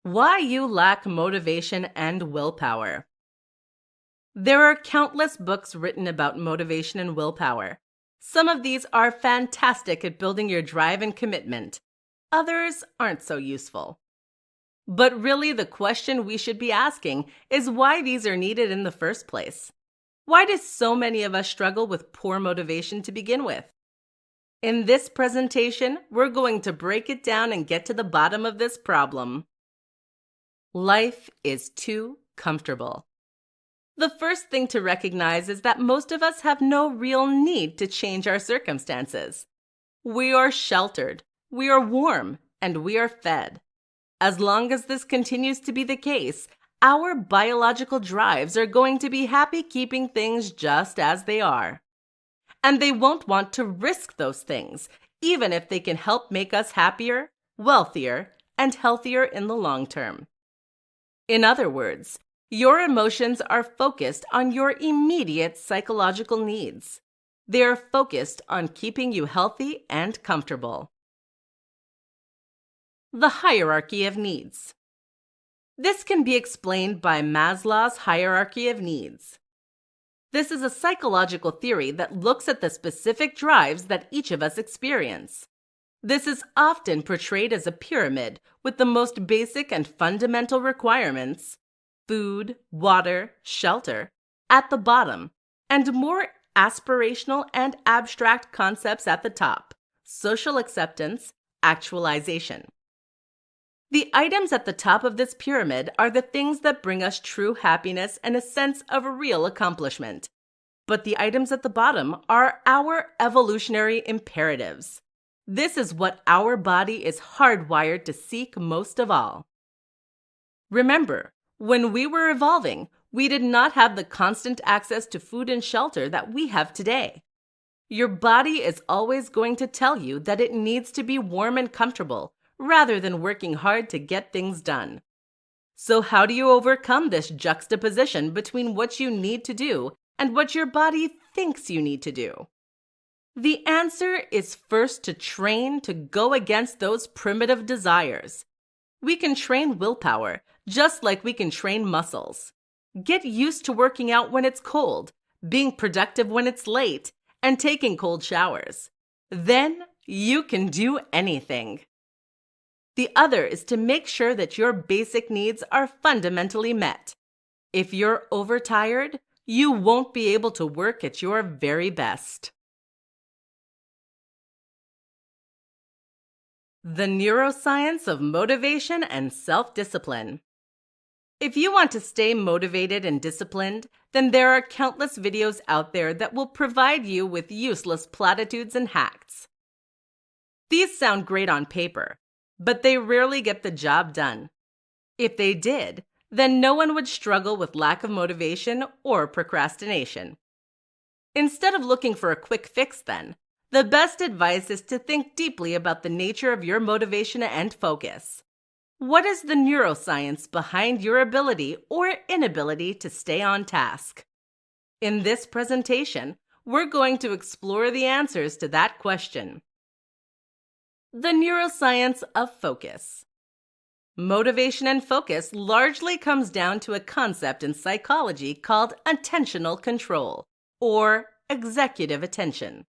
Why you lack motivation and willpower. There are countless books written about motivation and willpower. Some of these are fantastic at building your drive and commitment. Others aren't so useful. But really, the question we should be asking is why these are needed in the first place. Why do so many of us struggle with poor motivation to begin with? In this presentation, we're going to break it down and get to the bottom of this problem. Life is too comfortable. The first thing to recognize is that most of us have no real need to change our circumstances. We are sheltered, we are warm, and we are fed. As long as this continues to be the case, our biological drives are going to be happy keeping things just as they are. And they won't want to risk those things, even if they can help make us happier, wealthier, and healthier in the long term. In other words, your emotions are focused on your immediate psychological needs. They are focused on keeping you healthy and comfortable. The hierarchy of needs. This can be explained by Maslow's hierarchy of needs. This is a psychological theory that looks at the specific drives that each of us experience. This is often portrayed as a pyramid with the most basic and fundamental requirements, food, water, shelter, at the bottom, and more aspirational and abstract concepts at the top, social acceptance, actualization. The items at the top of this pyramid are the things that bring us true happiness and a sense of real accomplishment. But the items at the bottom are our evolutionary imperatives. This is what our body is hardwired to seek most of all. Remember, when we were evolving, we did not have the constant access to food and shelter that we have today. Your body is always going to tell you that it needs to be warm and comfortable, rather than working hard to get things done. So how do you overcome this juxtaposition between what you need to do and what your body thinks you need to do? The answer is first to train to go against those primitive desires. We can train willpower just like we can train muscles. Get used to working out when it's cold, being productive when it's late, and taking cold showers. Then you can do anything. The other is to make sure that your basic needs are fundamentally met. If you're overtired, you won't be able to work at your very best. The neuroscience of motivation and self-discipline. If you want to stay motivated and disciplined, then there are countless videos out there that will provide you with useless platitudes and hacks. These sound great on paper, but they rarely get the job done. If they did, then no one would struggle with lack of motivation or procrastination. Instead of looking for a quick fix then, the best advice is to think deeply about the nature of your motivation and focus. What is the neuroscience behind your ability or inability to stay on task? In this presentation, we're going to explore the answers to that question. The neuroscience of focus. Motivation and focus largely comes down to a concept in psychology called attentional control, or executive attention.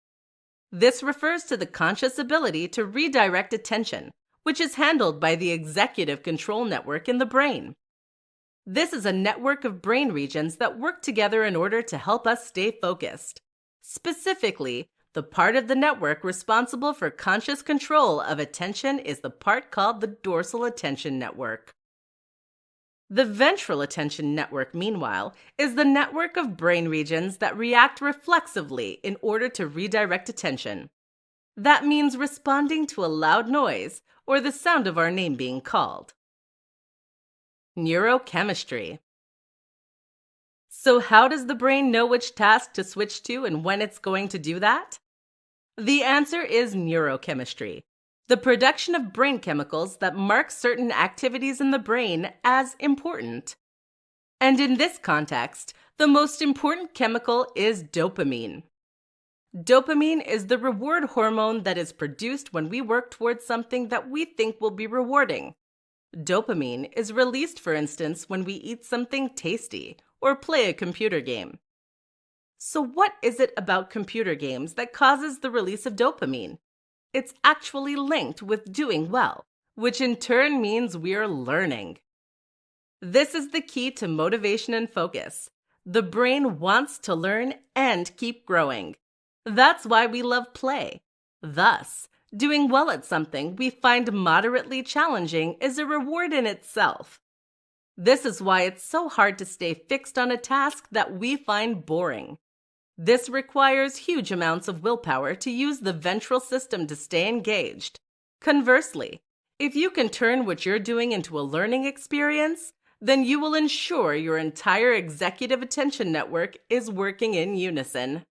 This refers to the conscious ability to redirect attention, which is handled by the executive control network in the brain. This is a network of brain regions that work together in order to help us stay focused. Specifically, the part of the network responsible for conscious control of attention is the part called the dorsal attention network. The ventral attention network, meanwhile, is the network of brain regions that react reflexively in order to redirect attention. That means responding to a loud noise or the sound of our name being called. Neurochemistry. So how does the brain know which task to switch to and when it's going to do that? The answer is neurochemistry, the production of brain chemicals that mark certain activities in the brain as important. And in this context, the most important chemical is dopamine. Dopamine is the reward hormone that is produced when we work towards something that we think will be rewarding. Dopamine is released, for instance, when we eat something tasty or play a computer game. So, what is it about computer games that causes the release of dopamine? It's actually linked with doing well, which in turn means we're learning. This is the key to motivation and focus. The brain wants to learn and keep growing. That's why we love play. Thus, doing well at something we find moderately challenging is a reward in itself. This is why it's so hard to stay fixed on a task that we find boring. This requires huge amounts of willpower to use the ventral system to stay engaged. Conversely, if you can turn what you're doing into a learning experience, then you will ensure your entire executive attention network is working in unison.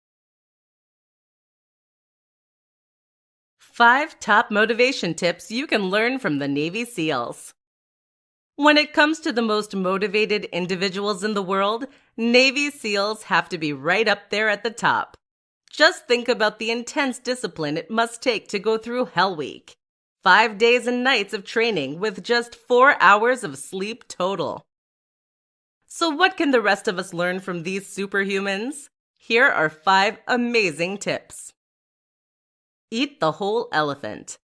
5 top motivation tips you can learn from the Navy SEALs. When it comes to the most motivated individuals in the world, Navy SEALs have to be right up there at the top. Just think about the intense discipline it must take to go through Hell Week. 5 days and nights of training with just 4 hours of sleep total. So what can the rest of us learn from these superhumans? Here are 5 amazing tips. Eat the whole elephant.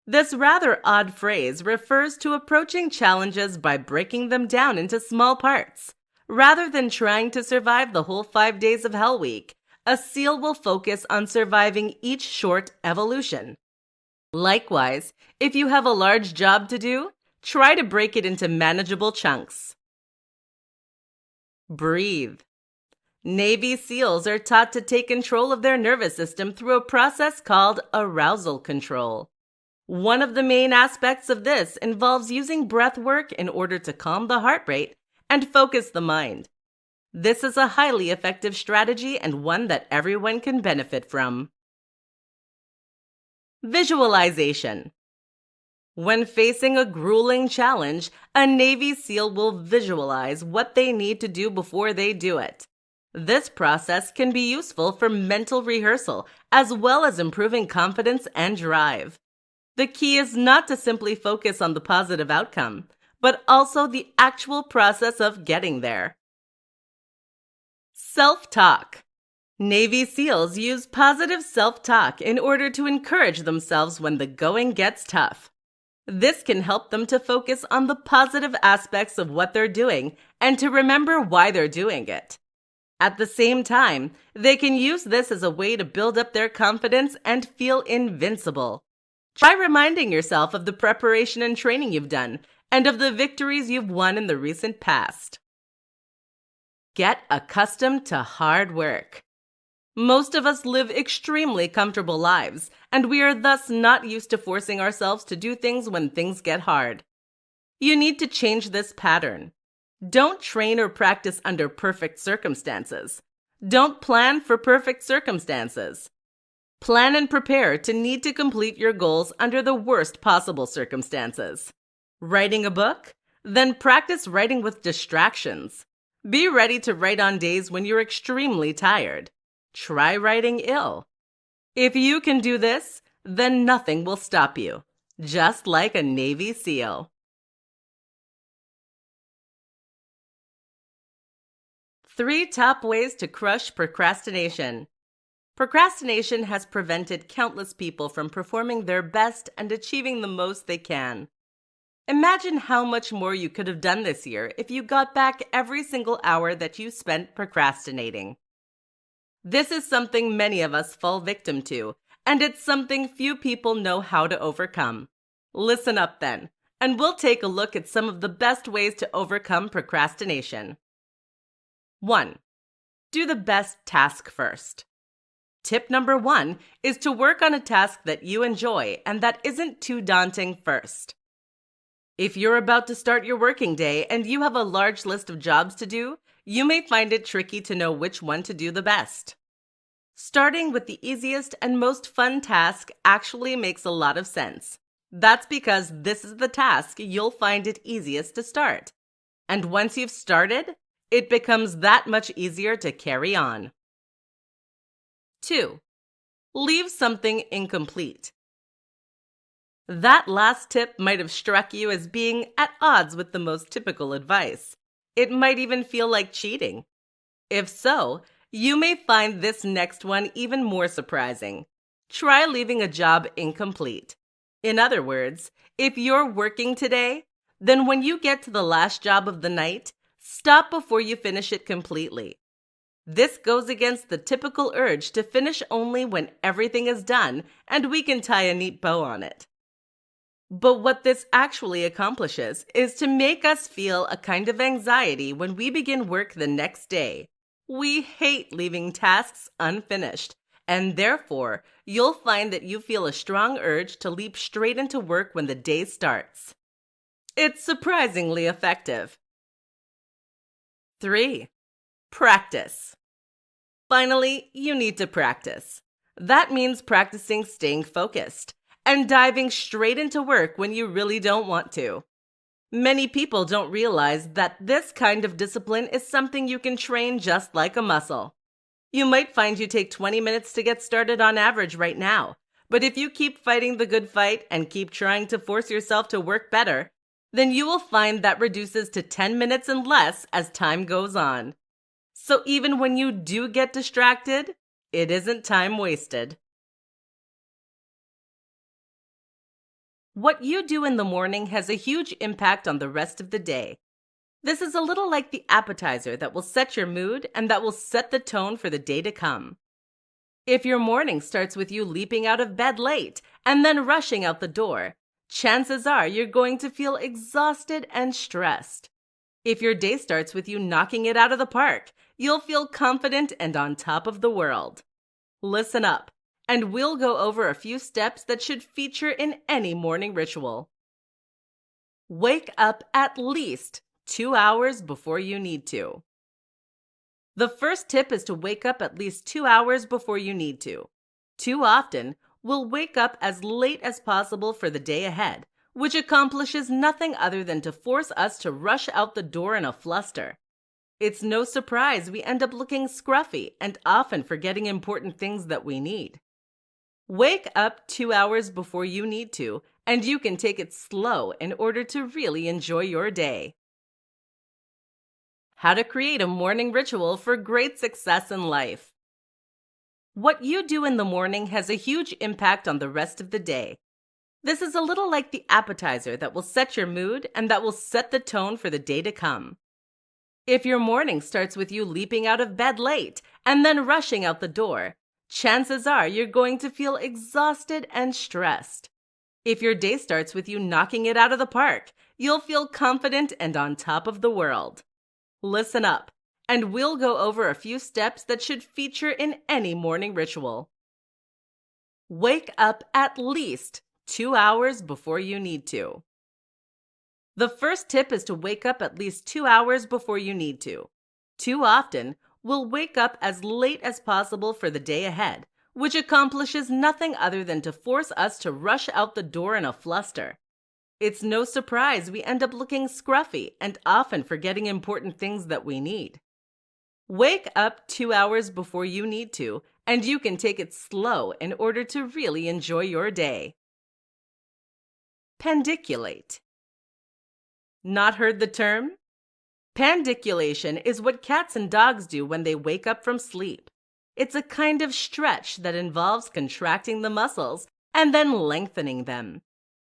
This rather odd phrase refers to approaching challenges by breaking them down into small parts. Rather than trying to survive the whole 5 days of Hell Week, a SEAL will focus on surviving each short evolution. Likewise, if you have a large job to do, try to break it into manageable chunks. Breathe. Navy SEALs are taught to take control of their nervous system through a process called arousal control. One of the main aspects of this involves using breath work in order to calm the heart rate and focus the mind. This is a highly effective strategy and one that everyone can benefit from. Visualization. When facing a grueling challenge, a Navy SEAL will visualize what they need to do before they do it. This process can be useful for mental rehearsal as well as improving confidence and drive. The key is not to simply focus on the positive outcome, but also the actual process of getting there. Self-talk. Navy SEALs use positive self-talk in order to encourage themselves when the going gets tough. This can help them to focus on the positive aspects of what they're doing and to remember why they're doing it. At the same time, they can use this as a way to build up their confidence and feel invincible. Try reminding yourself of the preparation and training you've done and of the victories you've won in the recent past. Get accustomed to hard work. Most of us live extremely comfortable lives, and we are thus not used to forcing ourselves to do things when things get hard. You need to change this pattern. Don't train or practice under perfect circumstances. Don't plan for perfect circumstances. Plan and prepare to need to complete your goals under the worst possible circumstances. Writing a book? Then practice writing with distractions. Be ready to write on days when you're extremely tired. Try writing ill. If you can do this, then nothing will stop you, just like a Navy SEAL. 3 top ways to crush procrastination. Procrastination has prevented countless people from performing their best and achieving the most they can. Imagine how much more you could have done this year if you got back every single hour that you spent procrastinating. This is something many of us fall victim to, and it's something few people know how to overcome. Listen up then, and we'll take a look at some of the best ways to overcome procrastination. 1. Do the best task first. Tip number 1 is to work on a task that you enjoy and that isn't too daunting first. If you're about to start your working day and you have a large list of jobs to do, you may find it tricky to know which one to do the best. Starting with the easiest and most fun task actually makes a lot of sense. That's because this is the task you'll find it easiest to start. And once you've started, it becomes that much easier to carry on. 2. Leave something incomplete. That last tip might have struck you as being at odds with the most typical advice. It might even feel like cheating. If so, you may find this next one even more surprising. Try leaving a job incomplete. In other words, if you're working today, then when you get to the last job of the night, stop before you finish it completely. This goes against the typical urge to finish only when everything is done and we can tie a neat bow on it. But what this actually accomplishes is to make us feel a kind of anxiety when we begin work the next day. We hate leaving tasks unfinished, and therefore, you'll find that you feel a strong urge to leap straight into work when the day starts. It's surprisingly effective. 3. Practice. Finally, you need to practice. That means practicing staying focused and diving straight into work when you really don't want to. Many people don't realize that this kind of discipline is something you can train just like a muscle. You might find you take 20 minutes to get started on average right now, but if you keep fighting the good fight and keep trying to force yourself to work better, then you will find that reduces to 10 minutes and less as time goes on. So even when you do get distracted, it isn't time wasted. What you do in the morning has a huge impact on the rest of the day. This is a little like the appetizer that will set your mood and that will set the tone for the day to come. If your morning starts with you leaping out of bed late and then rushing out the door, chances are you're going to feel exhausted and stressed. If your day starts with you knocking it out of the park, you'll feel confident and on top of the world. Listen up, and we'll go over a few steps that should feature in any morning ritual. Wake up at least 2 hours before you need to. The first tip is to wake up at least 2 hours before you need to. Too often, we'll wake up as late as possible for the day ahead, which accomplishes nothing other than to force us to rush out the door in a fluster. It's no surprise we end up looking scruffy and often forgetting important things that we need. Wake up 2 hours before you need to, and you can take it slow in order to really enjoy your day. How to create a morning ritual for great success in life. What you do in the morning has a huge impact on the rest of the day. This is a little like the appetizer that will set your mood and that will set the tone for the day to come. If your morning starts with you leaping out of bed late and then rushing out the door, chances are you're going to feel exhausted and stressed. If your day starts with you knocking it out of the park, you'll feel confident and on top of the world. Listen up, and we'll go over a few steps that should feature in any morning ritual. Wake up at least 2 hours before you need to. The first tip is to wake up at least 2 hours before you need to. Too often, we'll wake up as late as possible for the day ahead, which accomplishes nothing other than to force us to rush out the door in a fluster. It's no surprise we end up looking scruffy and often forgetting important things that we need. Wake up 2 hours before you need to, and you can take it slow in order to really enjoy your day. Pandiculate. Not heard the term? Pandiculation is what cats and dogs do when they wake up from sleep. It's a kind of stretch that involves contracting the muscles and then lengthening them.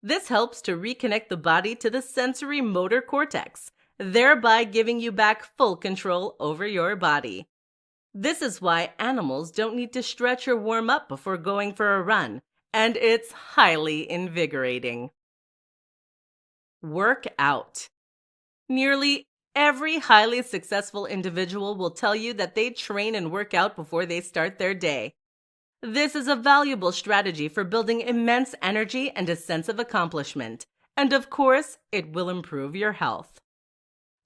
This helps to reconnect the body to the sensory motor cortex, thereby giving you back full control over your body. This is why animals don't need to stretch or warm up before going for a run, and it's highly invigorating. Work out. Nearly every highly successful individual will tell you that they train and work out before they start their day. This is a valuable strategy for building immense energy and a sense of accomplishment, and of course, it will improve your health.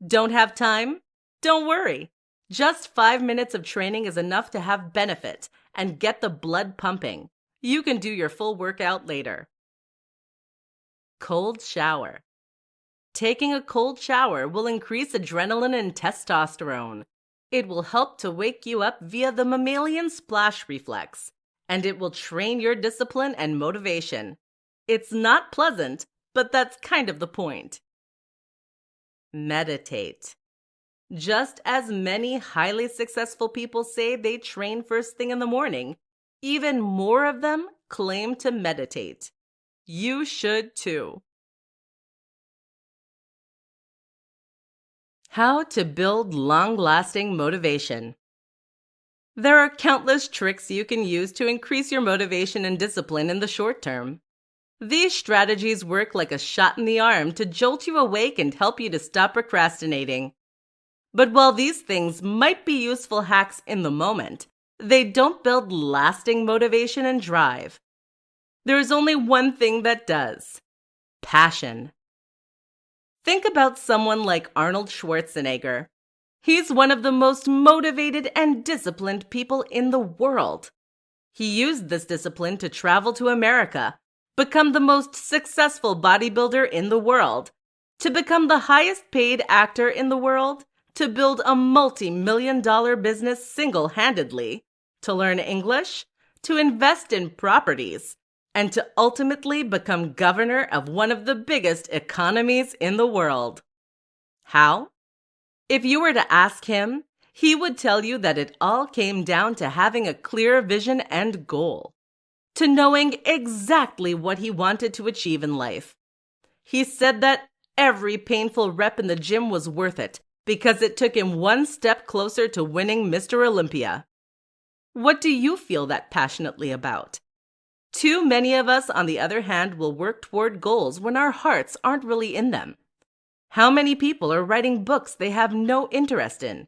Don't have time? Don't worry. Just 5 minutes of training is enough to have benefit and get the blood pumping. You can do your full workout later. Cold shower. Taking a cold shower will increase adrenaline and testosterone. It will help to wake you up via the mammalian splash reflex, and it will train your discipline and motivation. It's not pleasant, but that's kind of the point. Meditate. Just as many highly successful people say they train first thing in the morning, even more of them claim to meditate. You should too. How to build long-lasting motivation. There are countless tricks you can use to increase your motivation and discipline in the short term. These strategies work like a shot in the arm to jolt you awake and help you to stop procrastinating. But while these things might be useful hacks in the moment, they don't build lasting motivation and drive. There is only one thing that does: passion. Think about someone like Arnold Schwarzenegger. He's one of the most motivated and disciplined people in the world. He used this discipline to travel to America, become the most successful bodybuilder in the world, to become the highest paid actor in the world, to build a multi-million-dollar business single-handedly, to learn English, to invest in properties, and to ultimately become governor of one of the biggest economies in the world. How? If you were to ask him, he would tell you that it all came down to having a clear vision and goal, to knowing exactly what he wanted to achieve in life. He said that every painful rep in the gym was worth it because it took him one step closer to winning Mr. Olympia. What do you feel that passionately about? Too many of us, on the other hand, will work toward goals when our hearts aren't really in them. How many people are writing books they have no interest in,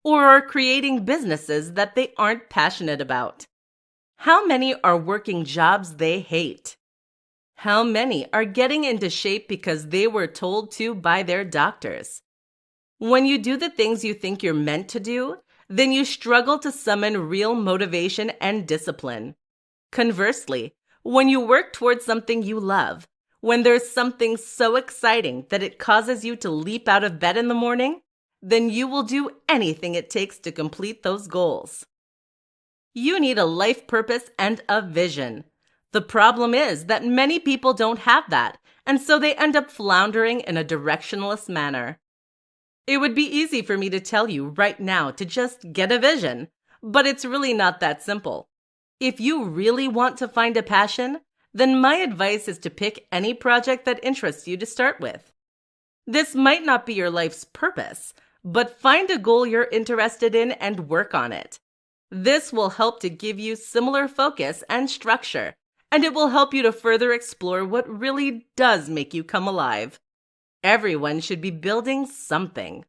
or are creating businesses that they aren't passionate about? How many are working jobs they hate? How many are getting into shape because they were told to by their doctors? When you do the things you think you're meant to do, then you struggle to summon real motivation and discipline. Conversely, when you work towards something you love, when there's something so exciting that it causes you to leap out of bed in the morning, then you will do anything it takes to complete those goals. You need a life purpose and a vision. The problem is that many people don't have that, and so they end up floundering in a directionless manner. It would be easy for me to tell you right now to just get a vision, but it's really not that simple. If you really want to find a passion, then my advice is to pick any project that interests you to start with. This might not be your life's purpose, but find a goal you're interested in and work on it. This will help to give you similar focus and structure, and it will help you to further explore what really does make you come alive. Everyone should be building something.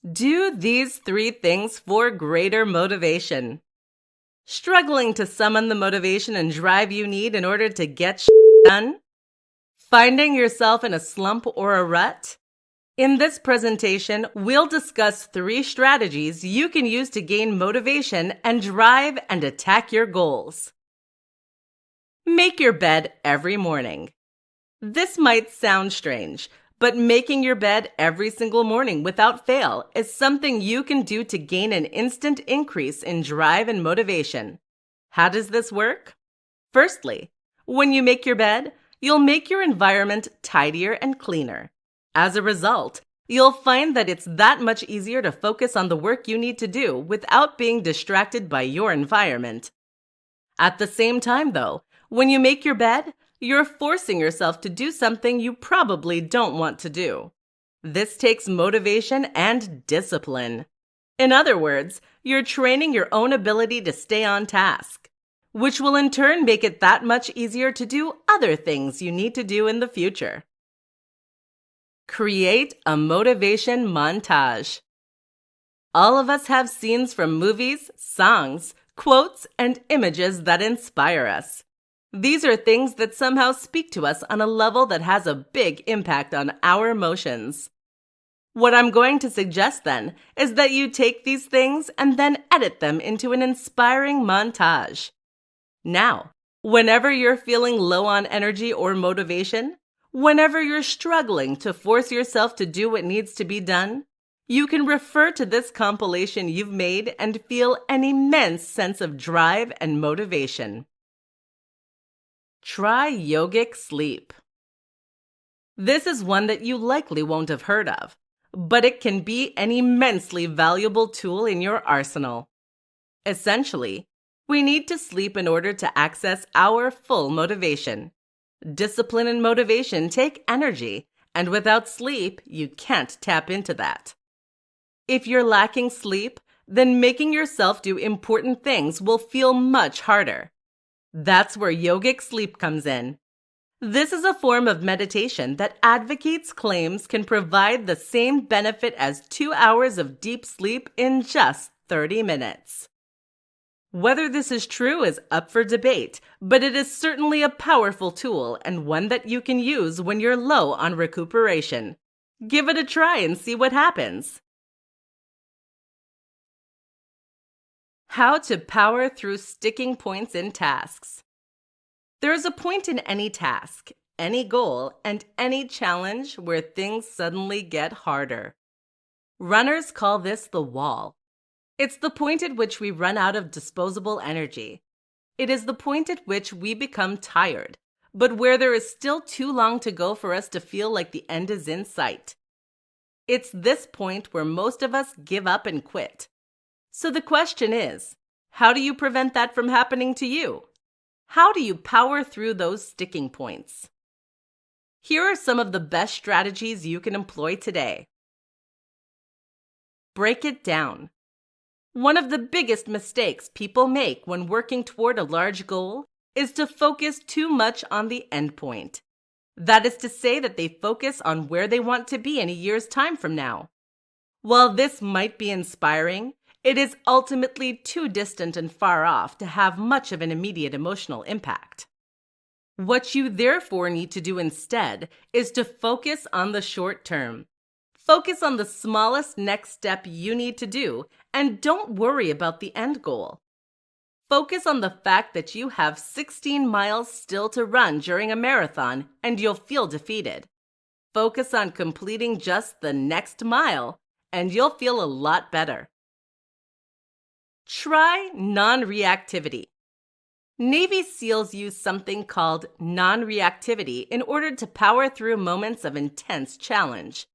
Do these 3 things for greater motivation. Struggling to summon the motivation and drive you need in order to get shit done? Finding yourself in a slump or a rut? In this presentation, we'll discuss 3 strategies you can use to gain motivation and drive and attack your goals. Make your bed every morning. This might sound strange, but making your bed every single morning without fail is something you can do to gain an instant increase in drive and motivation. How does this work? Firstly, when you make your bed, you'll make your environment tidier and cleaner. As a result, you'll find that it's that much easier to focus on the work you need to do without being distracted by your environment. At the same time, though, when you make your bed, you're forcing yourself to do something you probably don't want to do. This takes motivation and discipline. In other words, you're training your own ability to stay on task, which will in turn make it that much easier to do other things you need to do in the future. Create a motivation montage. All of us have scenes from movies, songs, quotes, and images that inspire us. These are things that somehow speak to us on a level that has a big impact on our emotions. What I'm going to suggest then is that you take these things and then edit them into an inspiring montage. Now, whenever you're feeling low on energy or motivation, whenever you're struggling to force yourself to do what needs to be done, You can refer to this compilation you've made and feel an immense sense of drive and motivation. Try yogic sleep. This is one that you likely won't have heard of, but it can be an immensely valuable tool in your arsenal. Essentially, we need to sleep in order to access our full motivation. Discipline and motivation take energy, and without sleep, you can't tap into that. If you're lacking sleep, then making yourself do important things will feel much harder. That's where yogic sleep comes in. This is a form of meditation that advocates claims can provide the same benefit as 2 hours of deep sleep in just 30 minutes. Whether this is true is up for debate, but it is certainly a powerful tool and one that you can use when you're low on recuperation. Give it a try and see what happens. How to power through sticking points in tasks. There is a point in any task, any goal, and any challenge where things suddenly get harder. Runners call this the wall. It's the point at which we run out of disposable energy. It is the point at which we become tired, but where there is still too long to go for us to feel like the end is in sight. It's this point where most of us give up and quit. So the question is, how do you prevent that from happening to you? How do you power through those sticking points? Here are some of the best strategies you can employ today. Break it down. One of the biggest mistakes people make when working toward a large goal is to focus too much on the endpoint. That is to say that they focus on where they want to be in a year's time from now. While this might be inspiring, it is ultimately too distant and far off to have much of an immediate emotional impact. What you therefore need to do instead is to focus on the short term. Focus on the smallest next step you need to do, and don't worry about the end goal. Focus on the fact that you have 16 miles still to run during a marathon and you'll feel defeated. Focus on completing just the next mile, and you'll feel a lot better. Try non-reactivity. Navy SEALs use something called non-reactivity in order to power through moments of intense challenge.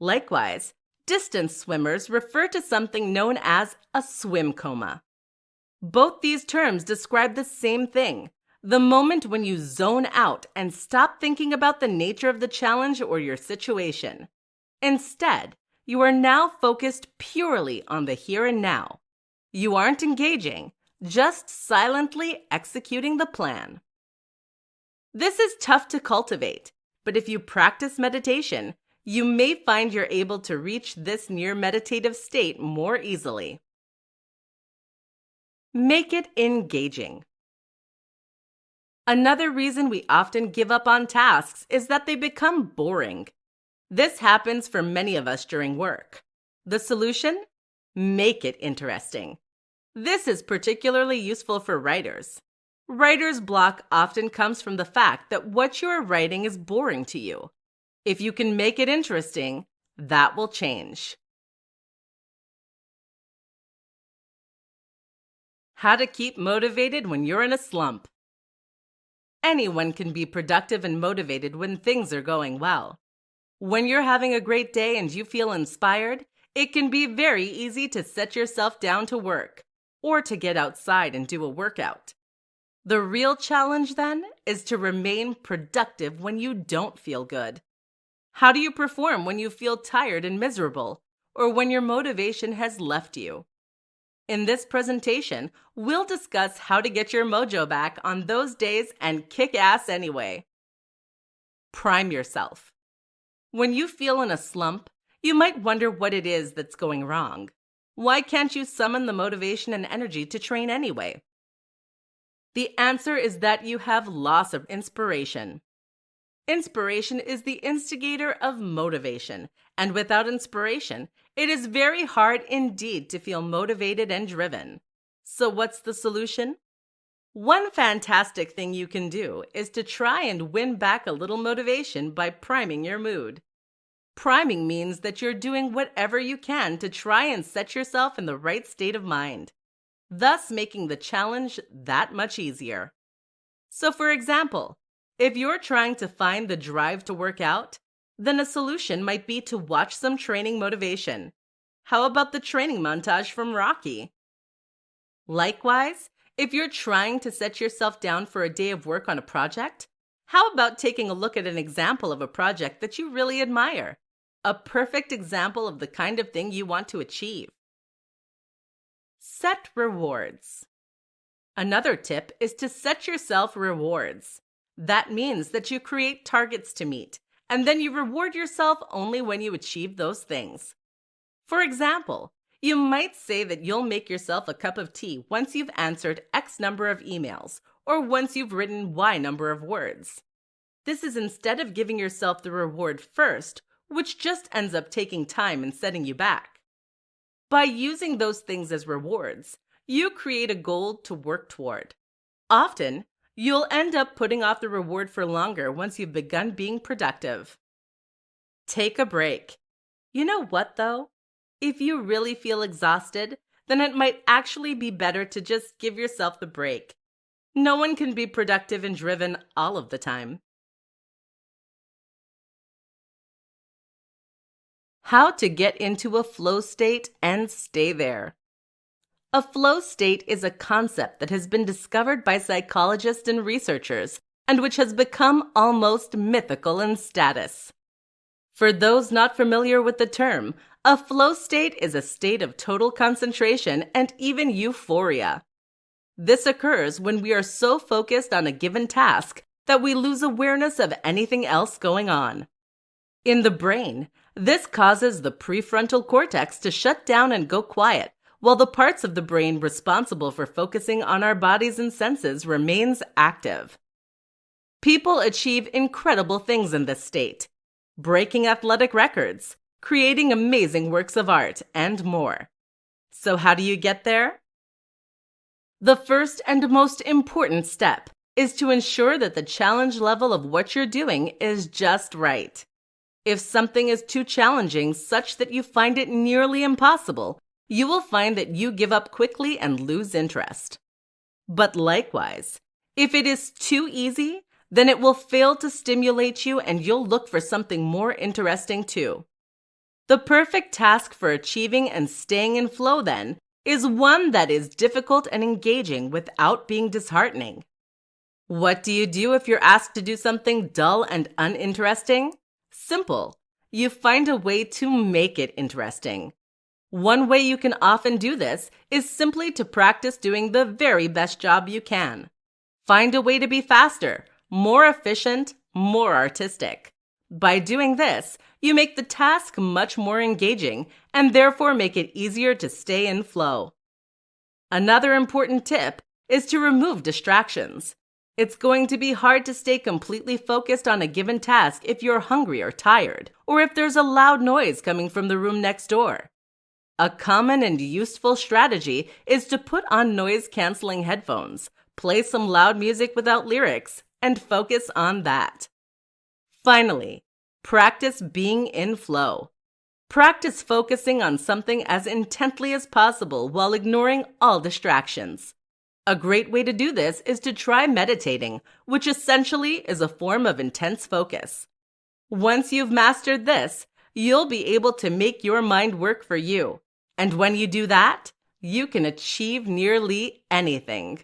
Likewise, distance swimmers refer to something known as a swim coma. Both these terms describe the same thing, the moment when you zone out and stop thinking about the nature of the challenge or your situation. Instead, you are now focused purely on the here and now. You aren't engaging, just silently executing the plan. This is tough to cultivate, but if you practice meditation, you may find you're able to reach this near meditative state more easily. Make it engaging. Another reason we often give up on tasks is that they become boring. This happens for many of us during work. The solution? Make it interesting. This is particularly useful for writers. Writer's block often comes from the fact that what you are writing is boring to you. If you can make it interesting, that will change. How to keep motivated when you're in a slump. Anyone can be productive and motivated when things are going well. When you're having a great day and you feel inspired, it can be very easy to set yourself down to work or to get outside and do a workout. The real challenge, then, is to remain productive when you don't feel good. How do you perform when you feel tired and miserable, or when your motivation has left you? In this presentation, we'll discuss how to get your mojo back on those days and kick ass anyway. Prime yourself. When you feel in a slump, you might wonder what it is that's going wrong. Why can't you summon the motivation and energy to train anyway? The answer is that you have loss of inspiration. Inspiration is the instigator of motivation, and without inspiration, it is very hard indeed to feel motivated and driven. So what's the solution? One fantastic thing you can do is to try and win back a little motivation by priming your mood. Priming means that you're doing whatever you can to try and set yourself in the right state of mind, thus making the challenge that much easier. So, for example, if you're trying to find the drive to work out, then a solution might be to watch some training motivation. How about the training montage from Rocky? Likewise, if you're trying to set yourself down for a day of work on a project, how about taking a look at an example of a project that you really admire? A perfect example of the kind of thing you want to achieve. Set rewards. Another tip is to set yourself rewards. That means that you create targets to meet, and then you reward yourself only when you achieve those things. For example, you might say that you'll make yourself a cup of tea once you've answered X number of emails, or once you've written Y number of words. This is instead of giving yourself the reward first, which just ends up taking time and setting you back. By using those things as rewards, you create a goal to work toward. Often, you'll end up putting off the reward for longer once you've begun being productive. Take a break. You know what, though? If you really feel exhausted, then it might actually be better to just give yourself the break. No one can be productive and driven all of the time. How to get into a flow state and stay there. A flow state is a concept that has been discovered by psychologists and researchers, and which has become almost mythical in status. For those not familiar with the term, a flow state is a state of total concentration and even euphoria. This occurs when we are so focused on a given task that we lose awareness of anything else going on. In the brain, this causes the prefrontal cortex to shut down and go quiet, while the parts of the brain responsible for focusing on our bodies and senses remains active. People achieve incredible things in this state, breaking athletic records, creating amazing works of art, and more. So how do you get there? The first and most important step is to ensure that the challenge level of what you're doing is just right. If something is too challenging such that you find it nearly impossible, you will find that you give up quickly and lose interest. But likewise, if it is too easy, then it will fail to stimulate you and you'll look for something more interesting too. The perfect task for achieving and staying in flow, then, is one that is difficult and engaging without being disheartening. What do you do if you're asked to do something dull and uninteresting? Simple. You find a way to make it interesting. One way you can often do this is simply to practice doing the very best job you can. Find a way to be faster, more efficient, more artistic. By doing this, you make the task much more engaging and therefore make it easier to stay in flow. Another important tip is to remove distractions. It's going to be hard to stay completely focused on a given task if you're hungry or tired, or if there's a loud noise coming from the room next door. A common and useful strategy is to put on noise-canceling headphones, play some loud music without lyrics, and focus on that. Finally, practice being in flow. Practice focusing on something as intently as possible while ignoring all distractions. A great way to do this is to try meditating, which essentially is a form of intense focus. Once you've mastered this, you'll be able to make your mind work for you. And when you do that, you can achieve nearly anything.